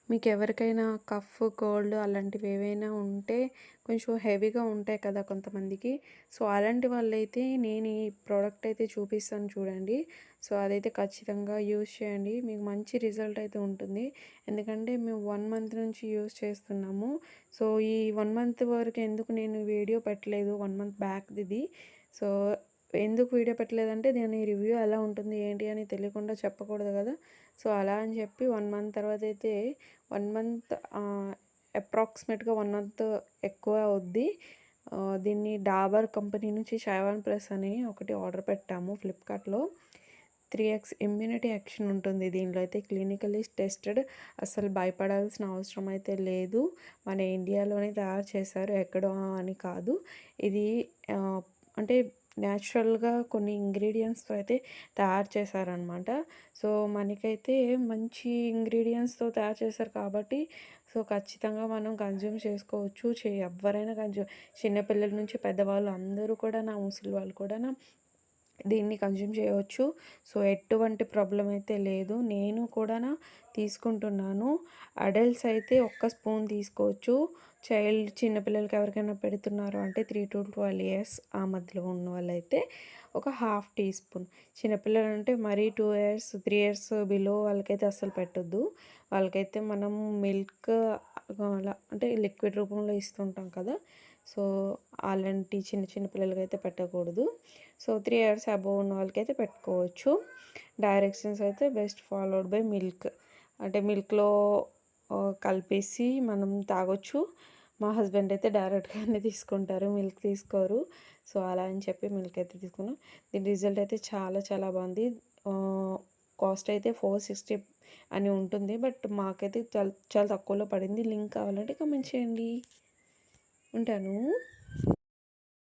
మీకు ఎవరికైనా cough, cold అలాంటివి ఏవైనా ఉంటే కొంచెం హెవీగా ఉంటాయి కదా కొంతమందికి. సో, అలాంటి వాళ్ళైతే నేను ఈ ప్రోడక్ట్ అయితే చూపిస్తాను చూడండి. సో, అదైతే ఖచ్చితంగా యూజ్ చేయండి. మీకు మంచి రిజల్ట్ అయితే ఉంటుంది. ఎందుకంటే మేము 1 మంత్ నుంచి యూజ్ చేస్తున్నాము. సో, ఈ 1 మంత్ వరకు ఎందుకు నేను వీడియో పెట్టలేదు, 1 మంత్ బ్యాక్‌దిది. సో, ఎందుకు వీడియో పెట్టలేదంటే దాని రివ్యూ ఎలా ఉంటుంది, ఏంటి అని తెలియకుండా చెప్పకూడదు కదా! సో, అలా అని చెప్పి 1 మంత్ తర్వాతైతే 1 మంత్ అప్రాక్సిమేట్‌గా 1 మంత్ ఎక్కువ అవుద్ది. దీన్ని డాబర్ కంపెనీ నుంచి చైవాన్ ప్లస్ అని ఒకటి ఆర్డర్ పెట్టాము ఫ్లిప్‌కార్ట్‌లో. 3x ఇమ్యూనిటీ యాక్షన్ ఉంటుంది. దీనిలో అయితే క్లినికల్లీ టెస్టెడ్. అస్సలు భయపడాల్సిన అవసరం అయితే లేదు. మన ఇండియాలోనే తయారు చేశారు. ఎక్కడో అని కాదు. ఇది ఆహ్, అంటే న్యాచురల్‌గా కొన్ని ఇంగ్రీడియెంట్స్‌తో అయితే తయారు చేశారనమాట. సో, మనకైతే మంచి ఇంగ్రీడియెంట్స్‌తో తయారు చేశారు కాబట్టి సో, ఖచ్చితంగా మనం కన్జ్యూమ్ చేసుకోవచ్చు. ఎవ్వరైనా చిన్న పిల్లల నుంచి పెద్దవాళ్ళు అందరూ కూడా ముసలి వాళ్ళు కూడా దీన్ని కన్జ్యూమ్ చేయవచ్చు. సో, ఎటువంటి ప్రాబ్లమ్ అయితే లేదు. నేను కూడా తీసుకుంటున్నాను. అడల్ట్స్ అయితే ఒక్క స్పూన్ తీసుకోవచ్చు. చిన్న పిల్లలకి ఎవరికైనా పెడుతున్నారు అంటే 3-12 ఇయర్స్ ఆ మధ్యలో ఉన్న వాళ్ళైతే ఒక హాఫ్ టీ స్పూన్. చిన్నపిల్లలంటే మరీ 2 ఇయర్స్, 3 ఇయర్స్ బిలో వాళ్ళకైతే అస్సలు పెట్టొద్దు. వాళ్ళకైతే మనం మిల్క్ అలా అంటే లిక్విడ్ రూపంలో ఇస్తుంటాం కదా! సో, అలాంటి చిన్న చిన్న పిల్లలకైతే పెట్టకూడదు. సో, 3 ఇయర్స్ అబోవ్ ఉన్న వాళ్ళకైతే పెట్టుకోవచ్చు. డైరెక్షన్స్ అయితే బెస్ట్ ఫాలోడ్ బై మిల్క్. అంటే మిల్క్‌లో కలిపేసి మనం తాగొచ్చు. మా హస్బెండ్ అయితే డైరెక్ట్‌గానే తీసుకుంటారు. మిల్క్ తీసుకోరు. సో, అలా అని చెప్పి మిల్క్ అయితే తీసుకున్నాం. దీని రిజల్ట్ అయితే చాలా చాలా బాగుంది. కాస్ట్ అయితే 460 అని ఉంటుంది. బట్ మాకైతే చాలా చాలా తక్కువలో పడింది. లింక్ కావాలంటే కామెంట్ చేయండి. ఉంటాను.